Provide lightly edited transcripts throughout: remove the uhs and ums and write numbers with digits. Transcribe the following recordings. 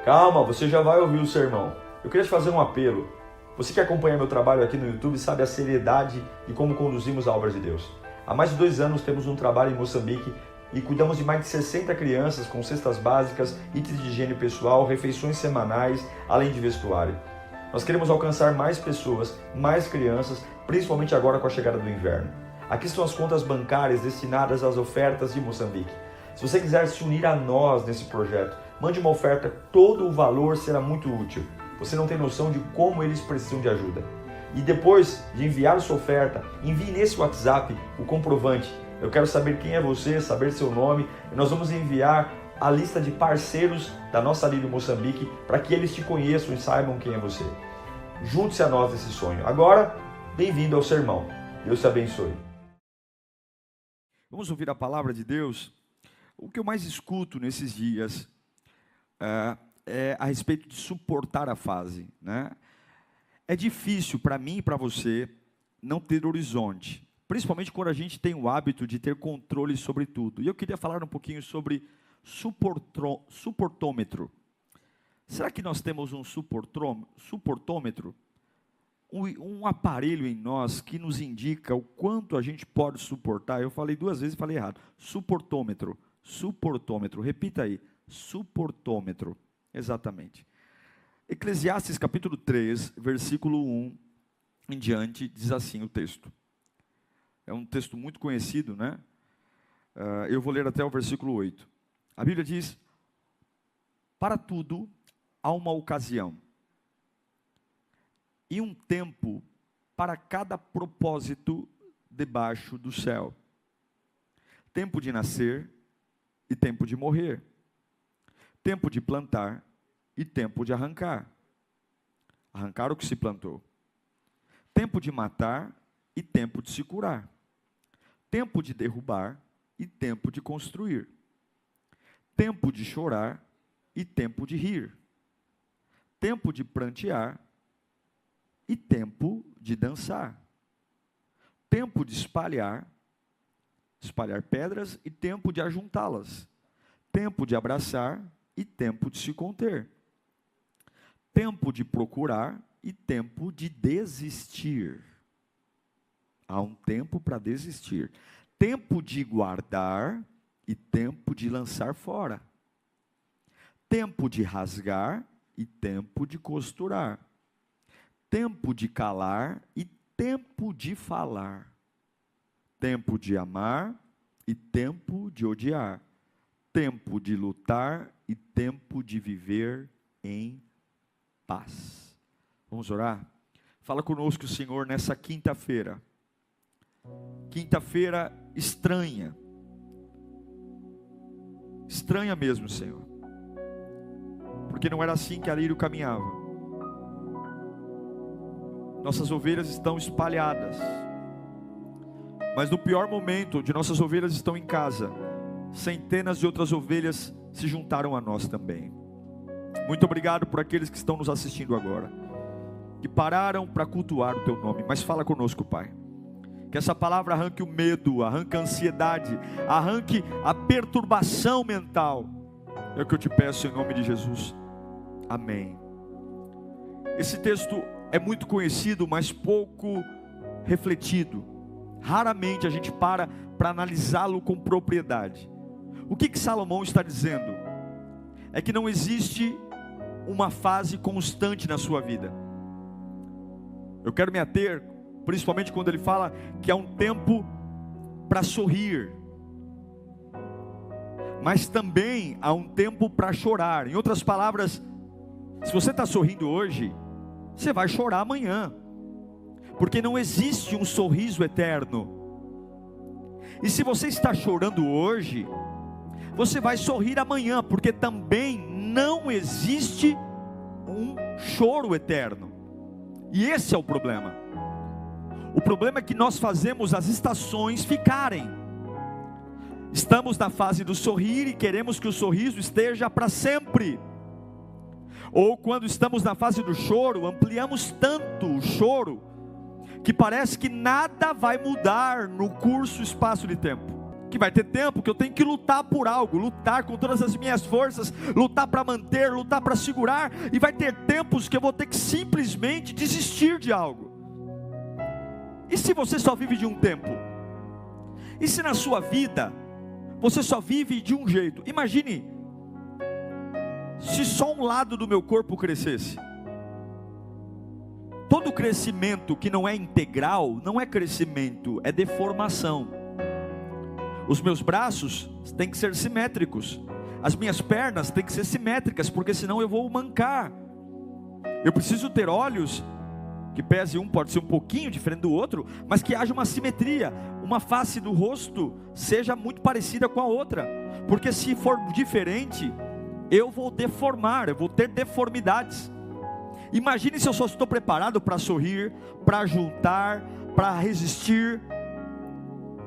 Calma, você já vai ouvir o sermão. Eu queria te fazer um apelo. Você que acompanha meu trabalho aqui no YouTube sabe a seriedade e como conduzimos a obra de Deus. Há mais de 2 anos temos um trabalho em Moçambique e cuidamos de mais de 60 crianças com cestas básicas, itens de higiene pessoal, refeições semanais, além de vestuário. Nós queremos alcançar mais pessoas, mais crianças, principalmente agora com a chegada do inverno. Aqui estão as contas bancárias destinadas às ofertas de Moçambique. Se você quiser se unir a nós nesse projeto, mande uma oferta, todo o valor será muito útil. Você não tem noção de como eles precisam de ajuda. E depois de enviar sua oferta, envie nesse WhatsApp o comprovante. Eu quero saber quem é você, saber seu nome, e nós vamos enviar a lista de parceiros da nossa Lírio Moçambique para que eles te conheçam e saibam quem é você. Junte-se a nós nesse sonho. Agora, bem-vindo ao sermão. Deus te abençoe. Vamos ouvir a palavra de Deus. O que eu mais escuto nesses dias é a respeito de suportar a fase, né? É difícil para mim e para você não ter horizonte, principalmente quando a gente tem o hábito de ter controle sobre tudo. E eu queria falar um pouquinho sobre suportômetro. Será que nós temos um suportômetro? Um aparelho em nós que nos indica o quanto a gente pode suportar. Eu falei 2 vezes e falei errado. Suportômetro, repita aí, suportômetro, exatamente. Eclesiastes capítulo 3, versículo 1 em diante, diz assim o texto. É um texto muito conhecido, né? Eu vou ler até o versículo 8. A Bíblia diz: para tudo há uma ocasião, e um tempo para cada propósito debaixo do céu. Tempo de nascer e tempo de morrer. Tempo de plantar e tempo de arrancar. Arrancar o que se plantou. Tempo de matar e tempo de se curar. Tempo de derrubar e tempo de construir. Tempo de chorar e tempo de rir. Tempo de prantear e tempo de dançar. Tempo de espalhar pedras e tempo de ajuntá-las. Tempo de abraçar e tempo de se conter. Tempo de procurar e tempo de desistir. Há um tempo para desistir. Tempo de guardar e tempo de lançar fora. Tempo de rasgar e tempo de costurar. Tempo de calar e tempo de falar. Tempo de amar e tempo de odiar. Tempo de lutar e tempo de viver em paz. Vamos orar? Fala conosco, Senhor, nessa quinta-feira. Quinta-feira estranha. Estranha mesmo, Senhor. Porque não era assim que a Lírio caminhava. Nossas ovelhas estão espalhadas. Mas no pior momento, onde nossas ovelhas estão em casa, centenas de outras ovelhas se juntaram a nós também. Muito obrigado por aqueles que estão nos assistindo agora, que pararam para cultuar o Teu nome. Mas fala conosco, Pai. Que essa palavra arranque o medo, arranque a ansiedade, arranque a perturbação mental. É o que eu te peço em nome de Jesus. Amém. Esse texto é muito conhecido, mas pouco refletido. Raramente a gente para analisá-lo com propriedade. O que Salomão está dizendo? É que não existe uma fase constante na sua vida. Eu quero me ater, principalmente quando ele fala que há um tempo para sorrir, mas também há um tempo para chorar. Em outras palavras, se você está sorrindo hoje, você vai chorar amanhã, porque não existe um sorriso eterno. E se você está chorando hoje, você vai sorrir amanhã, porque também não existe um choro eterno. E esse é o problema. O problema é que nós fazemos as estações ficarem. Estamos na fase do sorrir e queremos que o sorriso esteja para sempre. Ou quando estamos na fase do choro, ampliamos tanto o choro que parece que nada vai mudar no curso espaço de tempo. que vai ter tempo que eu tenho que lutar por algo, lutar com todas as minhas forças, lutar para manter, lutar para segurar, e vai ter tempos que eu vou ter que simplesmente desistir de algo. E se você só vive de um tempo? E se na sua vida você só vive de um jeito? Imagine se só um lado do meu corpo crescesse. Todo crescimento que não é integral não é crescimento, é deformação. Os meus braços têm que ser simétricos, as minhas pernas têm que ser simétricas, porque senão eu vou mancar. Eu preciso ter olhos que pese um, pode ser um pouquinho diferente do outro, mas que haja uma simetria, uma face do rosto seja muito parecida com a outra, porque se for diferente, eu vou deformar, eu vou ter deformidades. Imagine se eu só estou preparado para sorrir, para juntar, para resistir,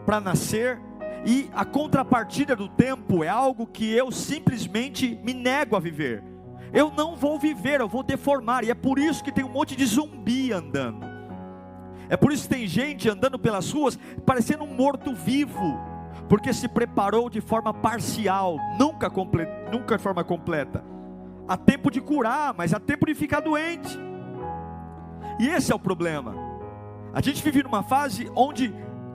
para nascer, e a contrapartida do tempo é algo que eu simplesmente me nego a viver. Eu não vou viver, eu vou deformar, e é por isso que tem um monte de zumbi andando. É por isso que tem gente andando pelas ruas parecendo um morto-vivo, porque se preparou de forma parcial, nunca de forma completa. Há tempo de curar, mas há tempo de ficar doente. E esse é o problema. A gente vive numa fase onde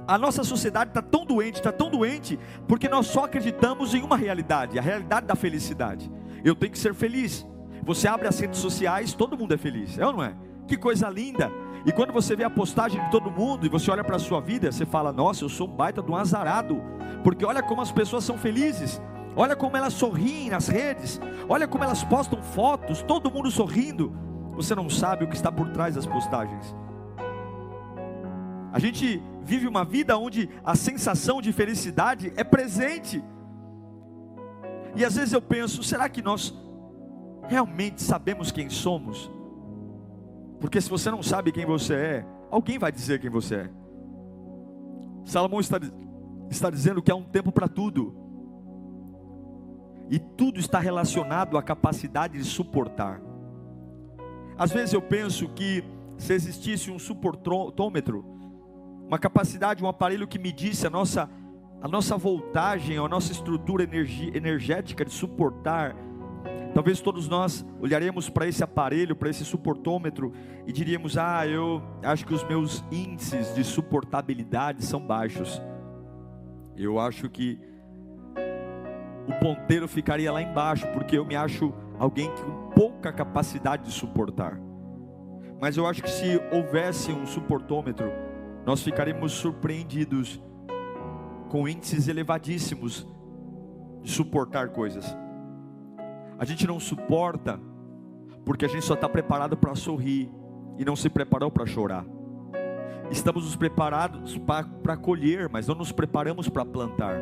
a nossa sociedade está tão doente, porque nós só acreditamos em uma realidade, a realidade da felicidade. Eu tenho que ser feliz. Você abre as redes sociais, todo mundo é feliz, é ou não é? Que coisa linda. E quando você vê a postagem de todo mundo, e você olha para a sua vida, você fala, nossa, eu sou um baita de um azarado, porque olha como as pessoas são felizes. Olha como elas sorriem nas redes, olha como elas postam fotos, todo mundo sorrindo. Você não sabe o que está por trás das postagens. A gente vive uma vida onde a sensação de felicidade é presente. E às vezes eu penso, será que nós realmente sabemos quem somos? Porque se você não sabe quem você é, alguém vai dizer quem você é. Salomão está dizendo que há um tempo para tudo. E tudo está relacionado à capacidade de suportar. Às vezes eu penso que se existisse um suportômetro, uma capacidade, um aparelho que medisse a nossa voltagem, a nossa estrutura energética de suportar, talvez todos nós olharemos para esse aparelho, para esse suportômetro e diríamos, eu acho que os meus índices de suportabilidade são baixos. Eu acho que o ponteiro ficaria lá embaixo, porque eu me acho alguém com pouca capacidade de suportar. Mas eu acho que se houvesse um suportômetro, nós ficaríamos surpreendidos com índices elevadíssimos de suportar coisas. A gente não suporta porque a gente só está preparado para sorrir e não se preparou para chorar. Estamos nos preparados para colher, mas não nos preparamos para plantar.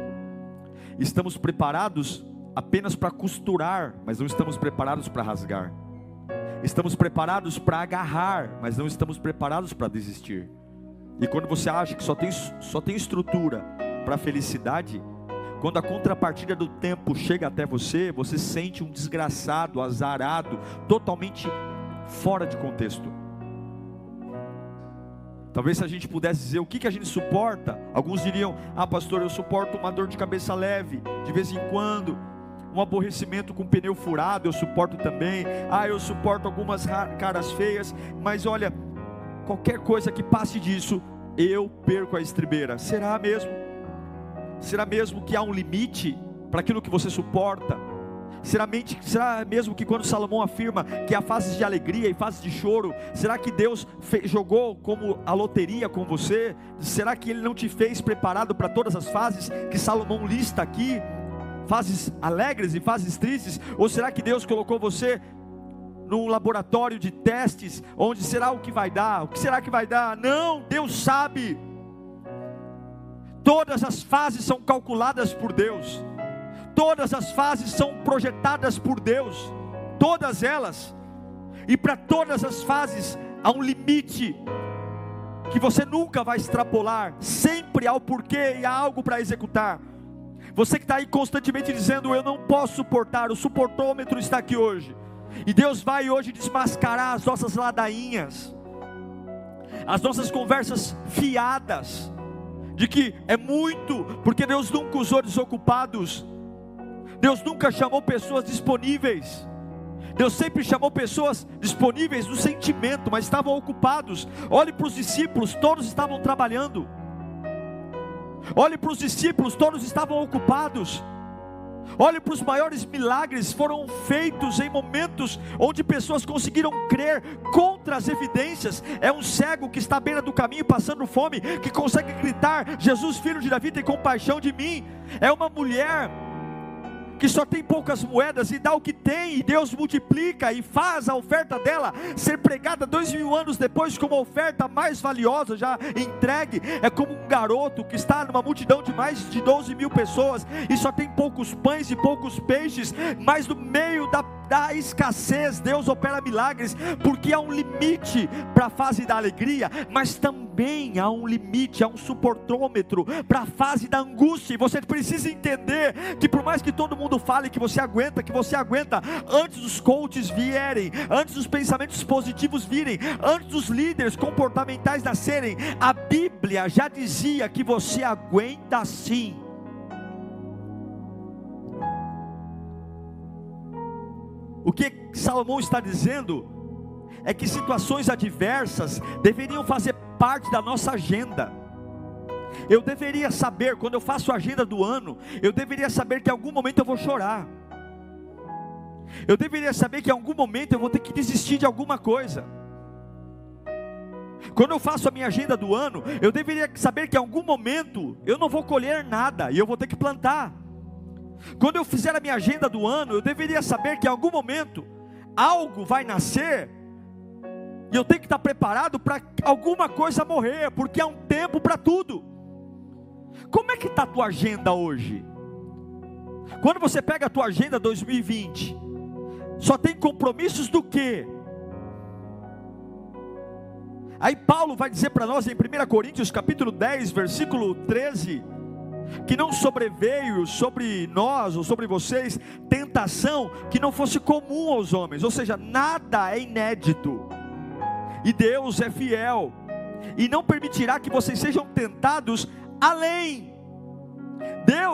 Estamos preparados apenas para costurar, mas não estamos preparados para rasgar. Estamos preparados para agarrar, mas não estamos preparados para desistir. E quando você acha que só tem estrutura para a felicidade, quando a contrapartida do tempo chega até você, você sente um desgraçado, azarado, totalmente fora de contexto. Talvez se a gente pudesse dizer o que a gente suporta, alguns diriam, pastor, eu suporto uma dor de cabeça leve, de vez em quando, um aborrecimento com pneu furado, eu suporto também, eu suporto algumas caras feias, mas olha, qualquer coisa que passe disso, eu perco a estribeira. Será mesmo? Será mesmo que há um limite para aquilo que você suporta? Será mesmo que quando Salomão afirma que há fases de alegria e fases de choro, será que Deus jogou como a loteria com você? Será que Ele não te fez preparado para todas as fases que Salomão lista aqui? Fases alegres e fases tristes? Ou será que Deus colocou você num laboratório de testes, onde será o que vai dar? O que será que vai dar? Não, Deus sabe. Todas as fases são calculadas por Deus. Todas as fases são projetadas por Deus, todas elas, e para todas as fases há um limite que você nunca vai extrapolar, sempre há o porquê e há algo para executar. Você que está aí constantemente dizendo, eu não posso suportar, o suportômetro está aqui hoje, e Deus vai hoje desmascarar as nossas ladainhas, as nossas conversas fiadas, de que é muito, porque Deus nunca usou desocupados, Deus nunca chamou pessoas disponíveis, Deus sempre chamou pessoas disponíveis no sentimento, mas estavam ocupados. Olhe para os discípulos, todos estavam trabalhando. Olhe para os discípulos, todos estavam ocupados. Olhe para os maiores milagres, foram feitos em momentos onde pessoas conseguiram crer contra as evidências. É um cego que está à beira do caminho passando fome, que consegue gritar: Jesus, filho de Davi, tem compaixão de mim. É uma mulher que só tem poucas moedas e dá o que tem, e Deus multiplica e faz a oferta dela ser pregada 2000 anos depois como a oferta mais valiosa já entregue. É como um garoto que está numa multidão de mais de 12 mil pessoas e só tem poucos pães e poucos peixes, mas no meio da escassez Deus opera milagres, porque há um limite para a fase da alegria, mas também há um limite, há um suportômetro para a fase da angústia. E você precisa entender que por mais que todo mundo fale que você aguenta, antes dos coaches vierem, antes dos pensamentos positivos virem, antes dos líderes comportamentais nascerem, a Bíblia já dizia que você aguenta sim. O que Salomão está dizendo é que situações adversas deveriam fazer parte da nossa agenda. Eu deveria saber, quando eu faço a agenda do ano, eu deveria saber que em algum momento eu vou chorar. Eu deveria saber que em algum momento eu vou ter que desistir de alguma coisa. Quando eu faço a minha agenda do ano, eu deveria saber que em algum momento eu não vou colher nada e eu vou ter que plantar. Quando eu fizer a minha agenda do ano, eu deveria saber que em algum momento algo vai nascer e eu tenho que estar preparado para alguma coisa morrer, porque há um tempo para tudo. Como é que está a tua agenda hoje? Quando você pega a tua agenda 2020, só tem compromissos do quê? Aí Paulo vai dizer para nós em 1 Coríntios capítulo 10, versículo 13, que não sobreveio sobre nós ou sobre vocês tentação que não fosse comum aos homens, ou seja, nada é inédito, e Deus é fiel, e não permitirá que vocês sejam tentados além.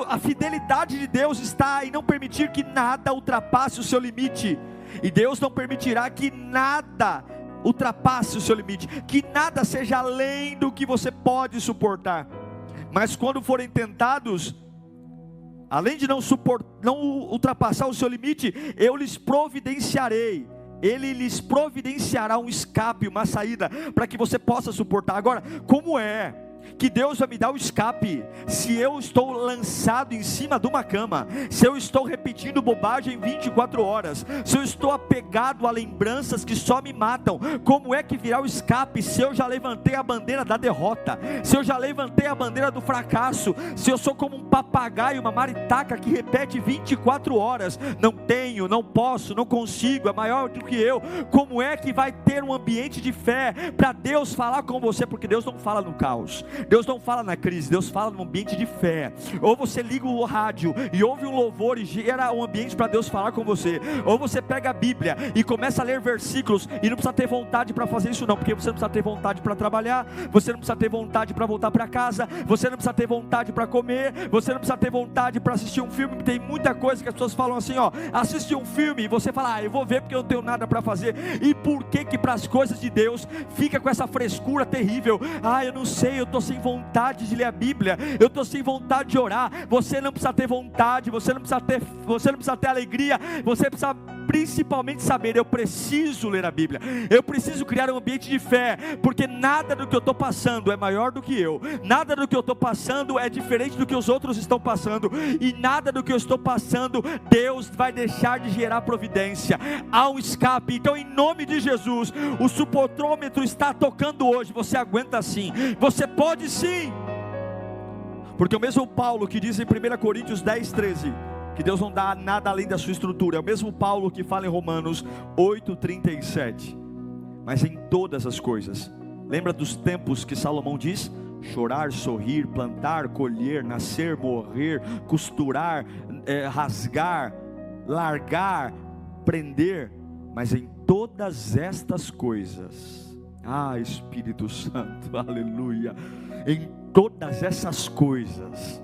A fidelidade de Deus está em não permitir que nada ultrapasse o seu limite, e Deus não permitirá que nada ultrapasse o seu limite, que nada seja além do que você pode suportar. Mas quando forem tentados, além de não ultrapassar o seu limite, eu lhes providenciarei. Ele lhes providenciará um escape, uma saída, para que você possa suportar. Agora, como é que Deus vai me dar o escape se eu estou lançado em cima de uma cama, se eu estou repetindo bobagem 24 horas, se eu estou apegado a lembranças que só me matam? Como é que virá o escape se eu já levantei a bandeira da derrota, se eu já levantei a bandeira do fracasso, se eu sou como um papagaio, uma maritaca que repete 24 horas, não tenho, não posso, não consigo, é maior do que eu? Como é que vai ter um ambiente de fé para Deus falar com você? Porque Deus não fala no caos, Deus não fala na crise, Deus fala num ambiente de fé. Ou você liga o rádio e ouve um louvor e gera um ambiente para Deus falar com você, ou você pega a Bíblia e começa a ler versículos, e não precisa ter vontade para fazer isso não, porque você não precisa ter vontade para trabalhar, você não precisa ter vontade para voltar para casa, você não precisa ter vontade para comer, você não precisa ter vontade para assistir um filme. Tem muita coisa que as pessoas falam assim, assistir um filme, e você fala, eu vou ver porque eu não tenho nada para fazer. E por que para as coisas de Deus fica com essa frescura terrível? Eu não sei, eu estou sem vontade de ler a Bíblia, eu estou sem vontade de orar. Você não precisa ter vontade, você não precisa ter alegria, você precisa principalmente saber, eu preciso ler a Bíblia, eu preciso criar um ambiente de fé, porque nada do que eu estou passando é maior do que eu, nada do que eu estou passando é diferente do que os outros estão passando, e nada do que eu estou passando Deus vai deixar de gerar providência. Há um escape. Então, em nome de Jesus, o suportômetro está tocando hoje. Você aguenta sim, você pode sim, porque o mesmo Paulo que diz em 1 Coríntios 10, 13 que Deus não dá nada além da sua estrutura, é o mesmo Paulo que fala em Romanos 8, 37, mas em todas as coisas. Lembra dos tempos que Salomão diz? Chorar, sorrir, plantar, colher, nascer, morrer, costurar, rasgar, largar, prender. Mas em todas estas coisas, Ah, Espírito Santo, aleluia. Em todas essas coisas,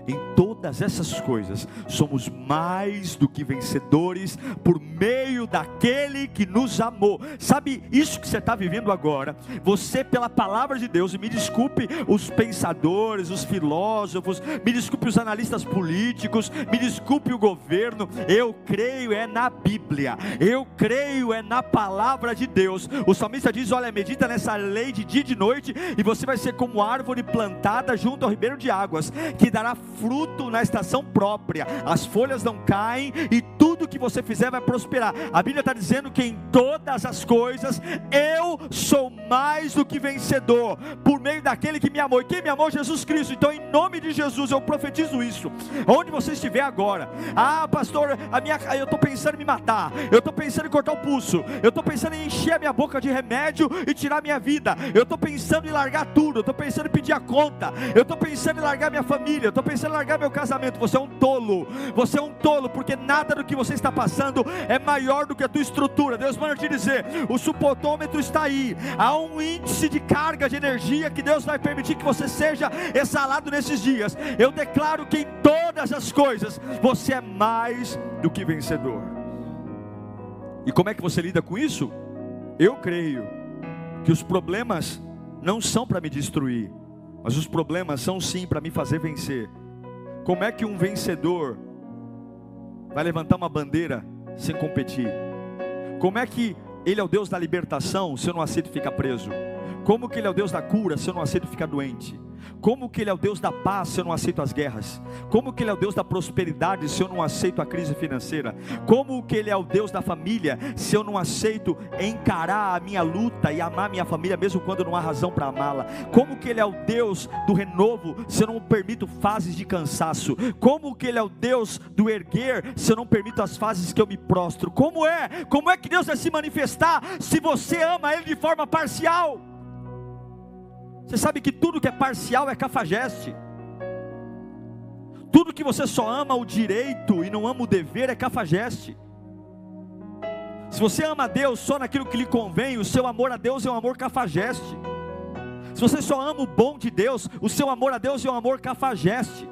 em todas essas coisas, somos mais do que vencedores por meio daquele que nos amou. Sabe isso que você está vivendo agora? Você, pela palavra de Deus, e me desculpe os pensadores, os filósofos, me desculpe os analistas políticos, me desculpe o governo, eu creio é na Bíblia, eu creio é na palavra de Deus. O salmista diz: olha, medita nessa lei de dia e de noite, e você vai ser como árvore plantada junto ao ribeiro de águas, que dará fruto na estação própria, as folhas não caem, e tudo que você fizer vai prosperar. A Bíblia está dizendo que em todas as coisas, eu sou mais do que vencedor, por meio daquele que me amou. E quem me amou? Jesus Cristo. Então, em nome de Jesus, eu profetizo isso, onde você estiver agora. Ah, pastor, eu estou pensando em me matar, eu estou pensando em cortar o pulso, eu estou pensando em encher a minha boca de remédio e tirar a minha vida, eu estou pensando em largar tudo, eu estou pensando em pedir a conta, eu estou pensando em largar minha família, eu estou pensando em largar meu casamento. Você é um tolo, porque nada do que você está passando é maior do que a tua estrutura. Deus manda te dizer, o supotômetro está aí, há um índice de carga de energia que Deus vai permitir que você seja exalado nesses dias. Eu declaro que em todas as coisas, você é mais do que vencedor. E como é que você lida com isso? Eu creio que os problemas não são para me destruir, mas os problemas são sim para me fazer vencer. Como é que um vencedor vai levantar uma bandeira sem competir? Como é que Ele é o Deus da libertação se eu não aceito ficar preso? Como que Ele é o Deus da cura se eu não aceito ficar doente? Como que Ele é o Deus da paz se eu não aceito as guerras? Como que Ele é o Deus da prosperidade se eu não aceito a crise financeira? Como que Ele é o Deus da família se eu não aceito encarar a minha luta e amar minha família mesmo quando não há razão para amá-la? Como que Ele é o Deus do renovo se eu não permito fases de cansaço? Como que Ele é o Deus do erguer se eu não permito as fases que eu me prostro? Como é que Deus vai se manifestar se você ama Ele de forma parcial? Você sabe que tudo que é parcial é cafajeste. Tudo que você só ama o direito e não ama o dever é cafajeste. Se você ama a Deus só naquilo que lhe convém, o seu amor a Deus é um amor cafajeste. Se você só ama o bom de Deus, o seu amor a Deus é um amor cafajeste.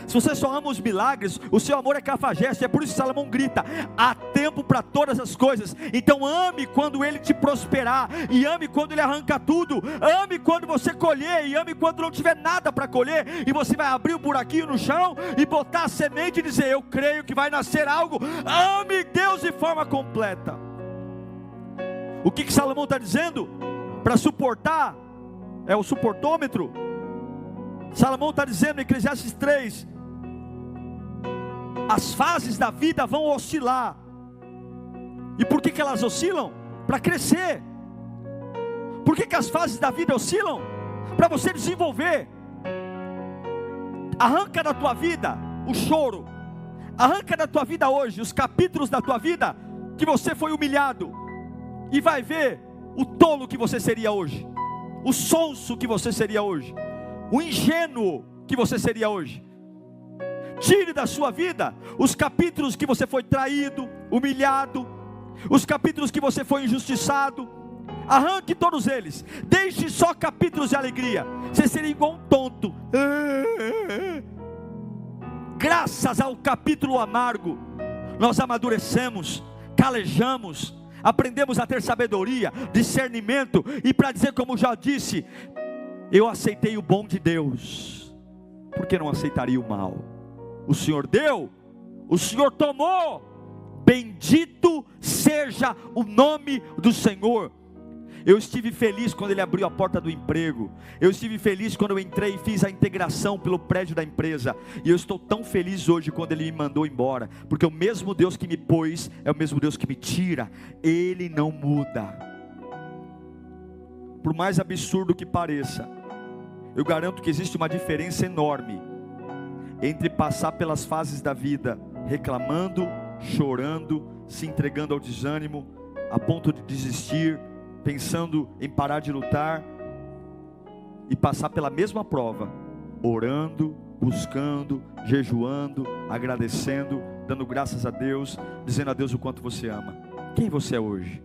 Se você só ama os milagres, o seu amor é cafajeste. É por isso que Salomão grita: há tempo para todas as coisas. Então ame quando Ele te prosperar, e ame quando Ele arranca tudo. Ame quando você colher, e ame quando não tiver nada para colher, e você vai abrir um buraquinho no chão e botar a semente e dizer: eu creio que vai nascer algo. Ame Deus de forma completa. O que Salomão está dizendo? Para suportar, é o suportômetro. Salomão está dizendo em Eclesiastes 3, as fases da vida vão oscilar. E por que elas oscilam? Para crescer. Por que as fases da vida oscilam? Para você desenvolver. Arranca da tua vida o choro, arranca da tua vida hoje os capítulos da tua vida que você foi humilhado, e vai ver o tolo que você seria hoje, o sonso que você seria hoje, o ingênuo que você seria hoje. Tire da sua vida os capítulos que você foi traído, humilhado, os capítulos que você foi injustiçado. Arranque todos eles, deixe só capítulos de alegria. Você seria igual um tonto. Graças ao capítulo amargo, nós amadurecemos, calejamos, aprendemos a ter sabedoria, discernimento, e para dizer como já disse, eu aceitei o bom de Deus, por que não aceitaria o mal? O Senhor deu, o Senhor tomou, bendito seja o nome do Senhor. Eu estive feliz quando Ele abriu a porta do emprego. Eu estive feliz quando eu entrei e fiz a integração pelo prédio da empresa. E eu estou tão feliz hoje quando Ele me mandou embora, porque o mesmo Deus que me pôs é o mesmo Deus que me tira. Ele não muda. Por mais absurdo que pareça, eu garanto que existe uma diferença enorme entre passar pelas fases da vida reclamando, chorando, se entregando ao desânimo, a ponto de desistir, pensando em parar de lutar, e passar pela mesma prova, orando, buscando, jejuando, agradecendo, dando graças a Deus, dizendo a Deus o quanto você ama. Quem você é hoje?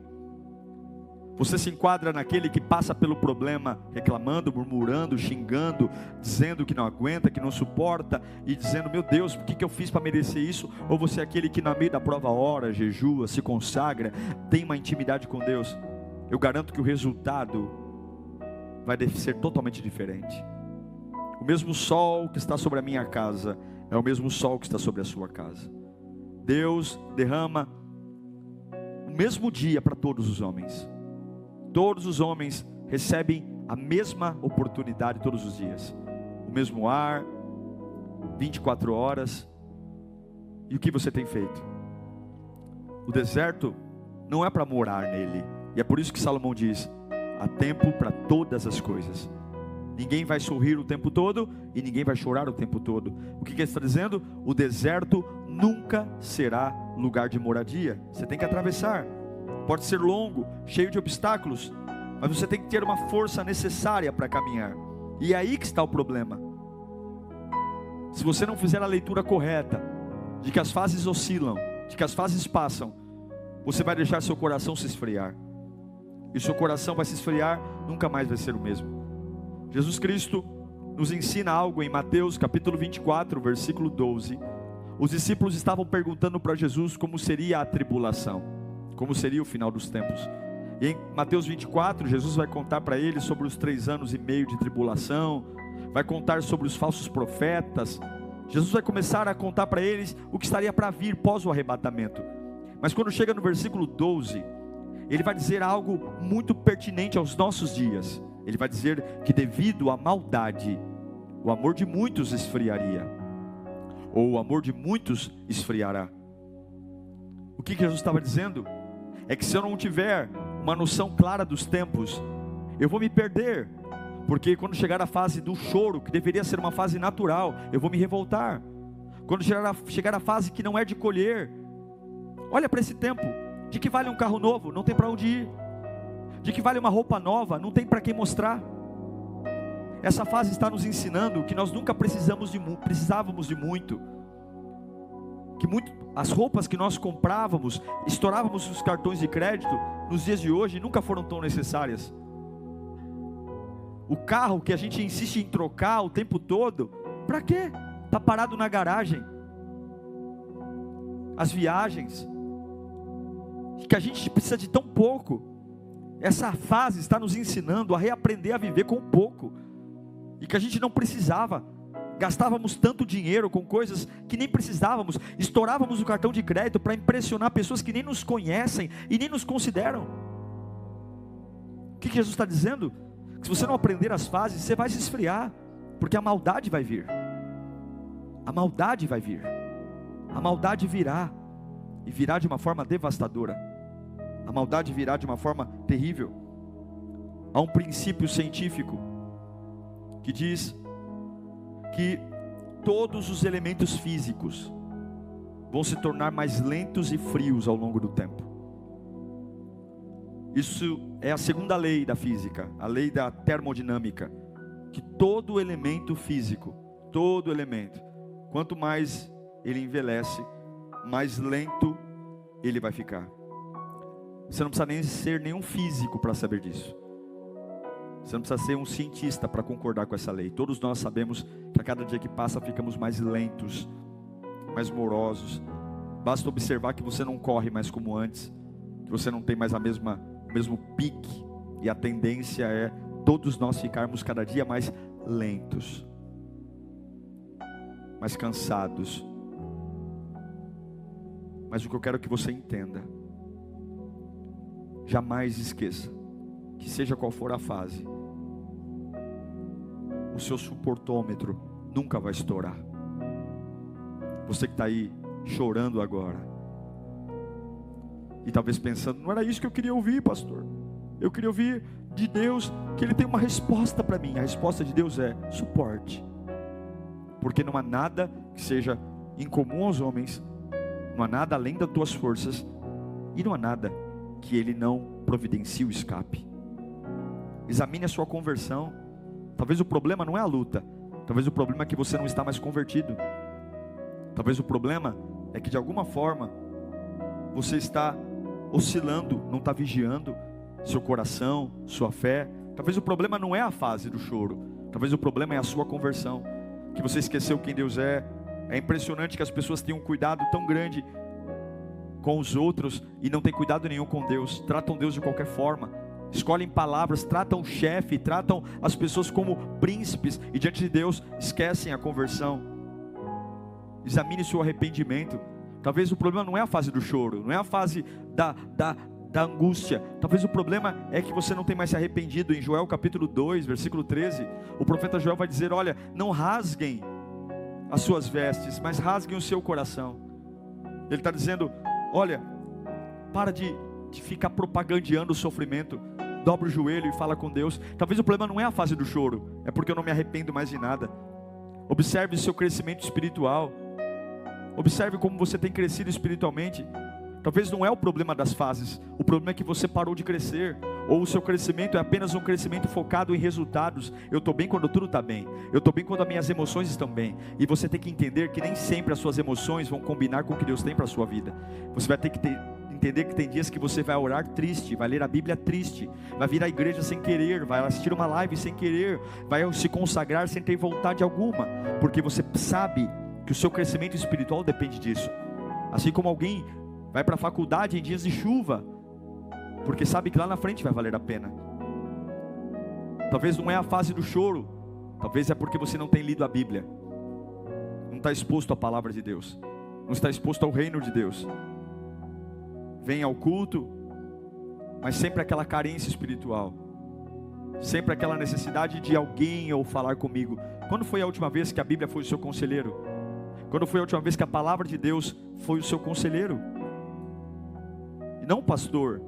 Você se enquadra naquele que passa pelo problema reclamando, murmurando, xingando, dizendo que não aguenta, que não suporta e dizendo, meu Deus, o que eu fiz para merecer isso? Ou você é aquele que no meio da prova ora, jejua, se consagra, tem uma intimidade com Deus? Eu garanto que o resultado vai ser totalmente diferente. O mesmo sol que está sobre a minha casa é o mesmo sol que está sobre a sua casa. Deus derrama o mesmo dia para todos os homens. Todos os homens recebem a mesma oportunidade todos os dias. O mesmo ar, 24 horas. E o que você tem feito? O deserto não é para morar nele. E é por isso que Salomão diz, há tempo para todas as coisas. Ninguém vai sorrir o tempo todo e ninguém vai chorar o tempo todo. O que ele está dizendo? O deserto nunca será lugar de moradia. Você tem que atravessar. Pode ser longo, cheio de obstáculos, mas você tem que ter uma força necessária para caminhar. E é aí que está o problema. Se você não fizer a leitura correta, de que as fases oscilam, de que as fases passam, você vai deixar seu coração se esfriar. E seu coração vai se esfriar, nunca mais vai ser o mesmo. Jesus Cristo nos ensina algo em Mateus capítulo 24, versículo 12. Os discípulos estavam perguntando para Jesus como seria a tribulação, como seria o final dos tempos. E em Mateus 24, Jesus vai contar para eles sobre os 3 anos e meio de tribulação, vai contar sobre os falsos profetas. Jesus vai começar a contar para eles o que estaria para vir pós o arrebatamento. Mas quando chega no versículo 12, ele vai dizer algo muito pertinente aos nossos dias. Ele vai dizer que devido à maldade, o amor de muitos esfriaria, ou o amor de muitos esfriará. O que Jesus estava dizendo? É que se eu não tiver uma noção clara dos tempos, eu vou me perder, porque quando chegar a fase do choro, que deveria ser uma fase natural, eu vou me revoltar. Quando chegar a fase que não é de colher, olha para esse tempo, de que vale um carro novo? Não tem para onde ir. De que vale uma roupa nova? Não tem para quem mostrar. Essa fase está nos ensinando que nós nunca precisávamos de muito. As roupas que nós comprávamos, estourávamos os cartões de crédito, nos dias de hoje nunca foram tão necessárias. O carro que a gente insiste em trocar o tempo todo, para quê? Está parado na garagem. As viagens, que a gente precisa de tão pouco. Essa fase está nos ensinando a reaprender a viver com pouco, e que a gente não precisava. Gastávamos tanto dinheiro com coisas que nem precisávamos, estourávamos o cartão de crédito para impressionar pessoas que nem nos conhecem e nem nos consideram. O que Jesus está dizendo? Que se você não aprender as fases, você vai se esfriar, porque a maldade vai vir. A maldade vai vir. A maldade virá, e virá de uma forma devastadora. A maldade virá de uma forma terrível. Há um princípio científico que diz que todos os elementos físicos vão se tornar mais lentos e frios ao longo do tempo. Isso é a segunda lei da física, a lei da termodinâmica, que todo elemento físico, todo elemento, quanto mais ele envelhece, mais lento ele vai ficar. Você não precisa nem ser nenhum físico para saber disso. Você não precisa ser um cientista para concordar com essa lei. Todos nós sabemos que a cada dia que passa ficamos mais lentos, mais morosos. Basta observar que você não corre mais como antes, que você não tem mais o mesmo pique, e a tendência é todos nós ficarmos cada dia mais lentos, mais cansados. Mas o que eu quero que você entenda, jamais esqueça, que seja qual for a fase, o seu suportômetro nunca vai estourar. Você que está aí chorando agora, e talvez pensando, não era isso que eu queria ouvir, pastor. Eu queria ouvir de Deus que Ele tem uma resposta para mim. A resposta de Deus é suporte, porque não há nada que seja incomum aos homens, não há nada além das tuas forças, e não há nada que Ele não providencie o escape. Examine a sua conversão. Talvez o problema não é a luta, talvez o problema é que você não está mais convertido. Talvez o problema é que de alguma forma você está oscilando, não está vigiando, seu coração, sua fé. Talvez o problema não é a fase do choro. Talvez o problema é a sua conversão. Que você esqueceu quem Deus é. É impressionante que as pessoas tenham um cuidado tão grande com os outros e não tem cuidado nenhum com Deus. Tratam Deus de qualquer forma. Escolhem palavras, tratam o chefe, tratam as pessoas como príncipes e diante de Deus esquecem a conversão. Examine seu arrependimento. Talvez o problema não é a fase do choro, não é a fase da angústia. Talvez o problema é que você não tem mais se arrependido. Em Joel capítulo 2, versículo 13, o profeta Joel vai dizer: olha, não rasguem as suas vestes, mas rasguem o seu coração. Ele está dizendo: olha, para de ficar propagandeando o sofrimento. Dobra o joelho e fala com Deus. Talvez o problema não é a fase do choro, é porque eu não me arrependo mais de nada. Observe o seu crescimento espiritual. Observe como você tem crescido espiritualmente. Talvez não é o problema das fases, o problema é que você parou de crescer, ou o seu crescimento é apenas um crescimento focado em resultados. Eu estou bem quando tudo está bem, eu estou bem quando as minhas emoções estão bem, e você tem que entender que nem sempre as suas emoções vão combinar com o que Deus tem para a sua vida. Você vai ter que entender que tem dias que você vai orar triste, vai ler a Bíblia triste, vai vir à igreja sem querer, vai assistir uma live sem querer, vai se consagrar sem ter vontade alguma, porque você sabe que o seu crescimento espiritual depende disso. Assim como alguém vai para a faculdade em dias de chuva, porque sabe que lá na frente vai valer a pena. Talvez não é a fase do choro, talvez é porque você não tem lido a Bíblia, não está exposto à palavra de Deus, não está exposto ao reino de Deus. Vem ao culto, mas sempre aquela carência espiritual, sempre aquela necessidade de alguém ou falar comigo. Quando foi a última vez que a Bíblia foi o seu conselheiro? Quando foi a última vez que a palavra de Deus foi o seu conselheiro? E não pastor,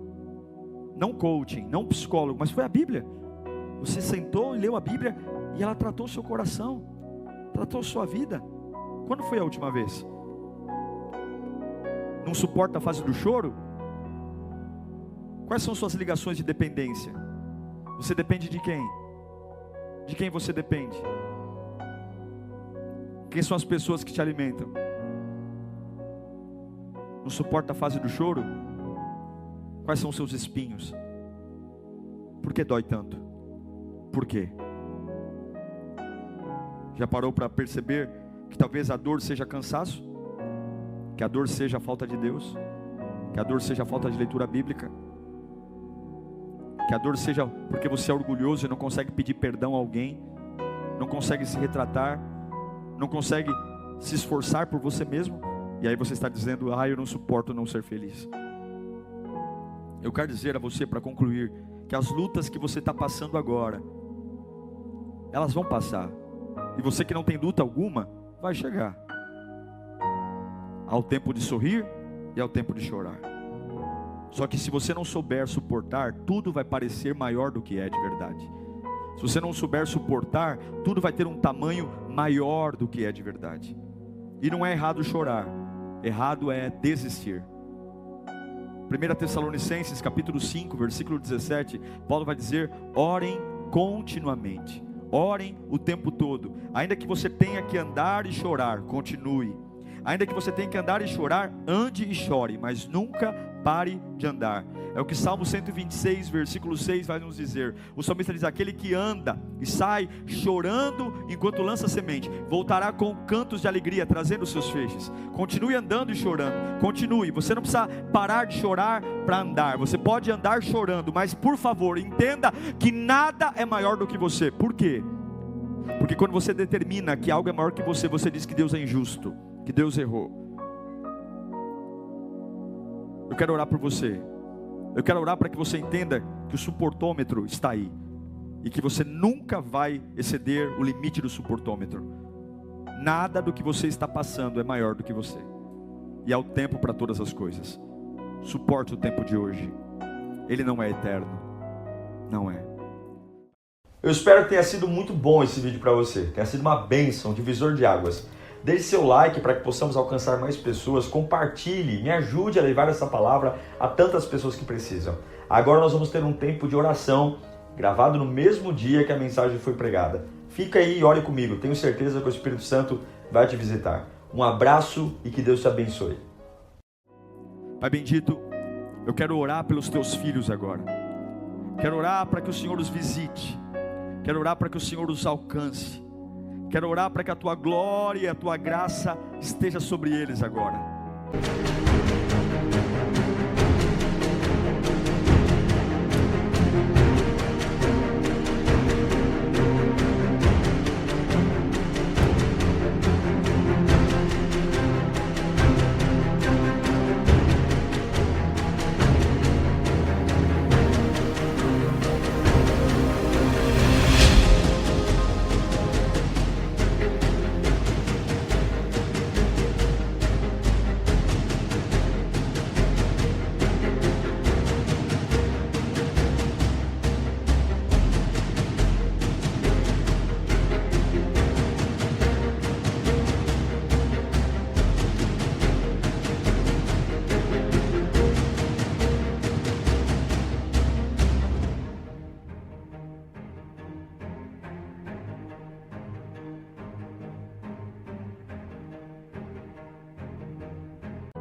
não coaching, não psicólogo, mas foi a Bíblia. Você sentou e leu a Bíblia e ela tratou o seu coração, tratou a sua vida. Quando foi a última vez? Não suporta a fase do choro? Quais são suas ligações de dependência? Você depende de quem? De quem você depende? Quem são as pessoas que te alimentam? Não suporta a fase do choro? Quais são os seus espinhos? Por que dói tanto? Por quê? Já parou para perceber que talvez a dor seja cansaço? Que a dor seja a falta de Deus? Que a dor seja a falta de leitura bíblica? Que a dor seja porque você é orgulhoso e não consegue pedir perdão a alguém? Não consegue se retratar? Não consegue se esforçar por você mesmo? E aí você está dizendo: eu não suporto não ser feliz. Eu quero dizer a você, para concluir, que as lutas que você está passando agora, elas vão passar. E você que não tem luta alguma, vai chegar. Há o tempo de sorrir e há o tempo de chorar. Só que se você não souber suportar, tudo vai parecer maior do que é de verdade. Se você não souber suportar, tudo vai ter um tamanho maior do que é de verdade. E não é errado chorar, errado é desistir. 1 Tessalonicenses capítulo 5, versículo 17, Paulo vai dizer: orem continuamente, orem o tempo todo. Ainda que você tenha que andar e chorar, continue. Ainda que você tenha que andar e chorar, ande e chore, mas nunca pare de andar. É o que Salmo 126, versículo 6 vai nos dizer. O salmista diz: aquele que anda e sai chorando enquanto lança semente, voltará com cantos de alegria, trazendo os seus feixes. Continue andando e chorando, continue. Você não precisa parar de chorar para andar, você pode andar chorando, mas por favor, entenda que nada é maior do que você. Por quê? Porque quando você determina que algo é maior que você, você diz que Deus é injusto, que Deus errou. Eu quero orar por você. Eu quero orar para que você entenda que o suportômetro está aí, e que você nunca vai exceder o limite do suportômetro. Nada do que você está passando é maior do que você. E há o tempo para todas as coisas. Suporte o tempo de hoje. Ele não é eterno. Não é. Eu espero que tenha sido muito bom esse vídeo para você. Tenha sido uma bênção, divisor de águas. Deixe seu like para que possamos alcançar mais pessoas. Compartilhe, me ajude a levar essa palavra a tantas pessoas que precisam. Agora nós vamos ter um tempo de oração, gravado no mesmo dia que a mensagem foi pregada. Fica aí e ore comigo. Tenho certeza que o Espírito Santo vai te visitar. Um abraço e que Deus te abençoe. Pai bendito, eu quero orar pelos teus filhos agora. Quero orar para que o Senhor os visite. Quero orar para que o Senhor os alcance. Quero orar para que a tua glória e a tua graça esteja sobre eles agora.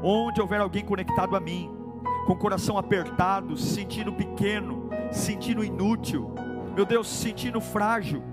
Onde houver alguém conectado a mim, com o coração apertado, se sentindo pequeno, se sentindo inútil, meu Deus, se sentindo frágil,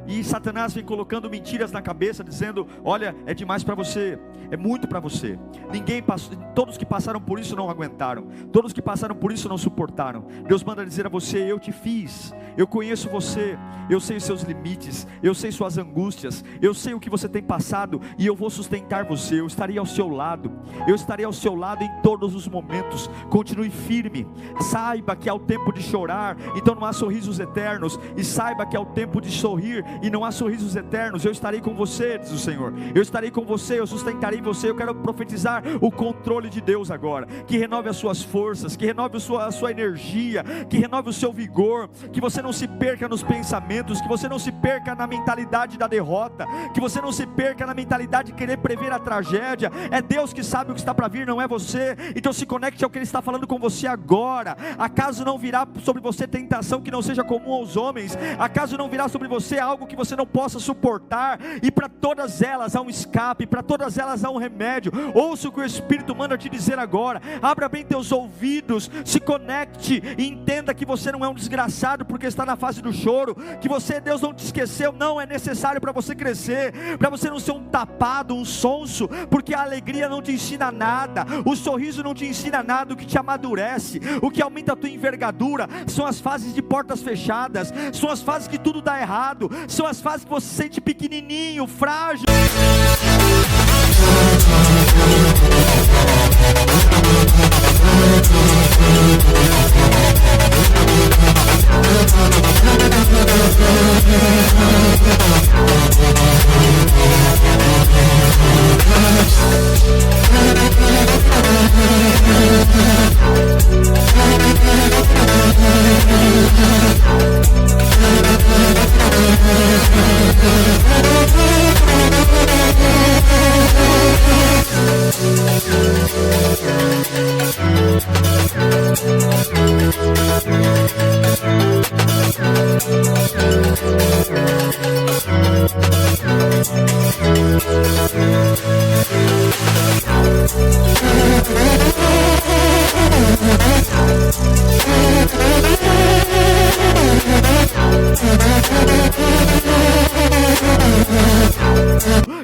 e Satanás vem colocando mentiras na cabeça, dizendo: olha, é demais para você, é muito para você. Ninguém passou, todos que passaram por isso não aguentaram, todos que passaram por isso não suportaram. Deus manda dizer a você: eu te fiz, eu conheço você, eu sei os seus limites, eu sei suas angústias, eu sei o que você tem passado, e eu vou sustentar você. Eu estarei ao seu lado, eu estarei ao seu lado em todos os momentos. Continue firme, saiba que há o tempo de chorar, então não há sorrisos eternos, e saiba que há o tempo de sorrir, e não há sorrisos eternos. Eu estarei com você, diz o Senhor, eu estarei com você, eu sustentarei você. Eu quero profetizar o controle de Deus agora, que renove as suas forças, que renove a sua energia, que renove o seu vigor, que você não se perca nos pensamentos, que você não se perca na mentalidade da derrota, que você não se perca na mentalidade de querer prever a tragédia. É Deus que sabe o que está para vir, não é você. Então se conecte ao que Ele está falando com você agora. Acaso não virá sobre você tentação que não seja comum aos homens? Acaso não virá sobre você algo que você não possa suportar? E para todas elas há um escape, para todas elas há um remédio. Ouça o que o Espírito manda te dizer agora. Abra bem teus ouvidos, se conecte e entenda que você não é um desgraçado porque está na fase do choro, que você, Deus não te esqueceu. Não, é necessário para você crescer, para você não ser um tapado, um sonso, porque a alegria não te ensina nada, o sorriso não te ensina nada. O que te amadurece, o que aumenta a tua envergadura, são as fases de portas fechadas, são as fases que tudo dá errado, são as fases que você se sente pequenininho, frágil.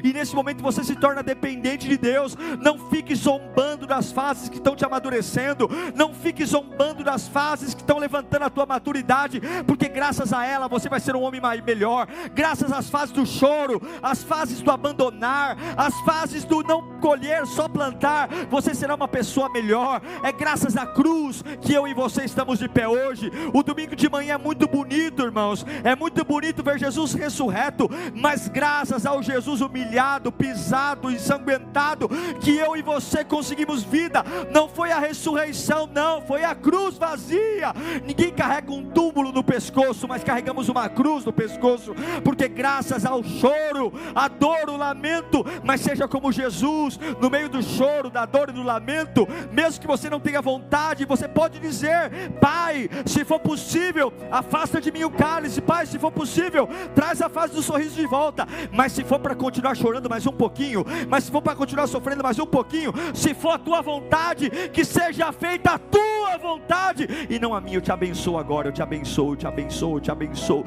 E nesse momento você se torna dependente de Deus. Não fique zombando das fases que estão te amadurecendo, não fique zombando das fases que estão levantando a tua maturidade, porque graças a ela você vai ser um homem melhor. Graças às fases do choro, as fases do abandonar, as fases do não colher, só plantar, você será uma pessoa melhor. É graças à cruz que eu e você estamos de pé hoje. O domingo de manhã é muito bonito, irmãos, é muito bonito ver Jesus ressurreto, mas graças ao Jesus humilhado, pisado, ensanguentado, que eu e você conseguimos vida. Não foi a ressurreição, não, foi a cruz vazia. Ninguém carrega um túmulo no pescoço, mas carregamos uma cruz no pescoço, porque graças ao choro, a dor, o lamento, mas seja como Jesus, no meio do choro, da dor e do lamento, mesmo que você não tenha vontade, você pode dizer: Pai, se for possível, afasta de mim o cálice. Pai, se for possível, traz a fase do sorriso de volta. Mas se for para continuar chorando mais um pouquinho, mas se for para continuar sofrendo mais um pouquinho, se for a tua vontade, que seja feita a tua tua vontade e não a minha. Eu te abençoo agora, eu te abençoo, eu te abençoo, eu te abençoo.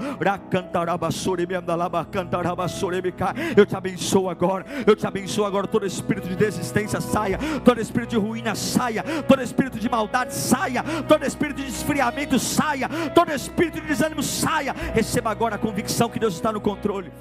Eu te abençoo agora, eu te abençoo agora. Todo espírito de desistência saia, todo espírito de ruína saia, todo espírito de maldade saia, todo espírito de esfriamento saia, todo espírito de desânimo saia. Receba agora a convicção que Deus está no controle.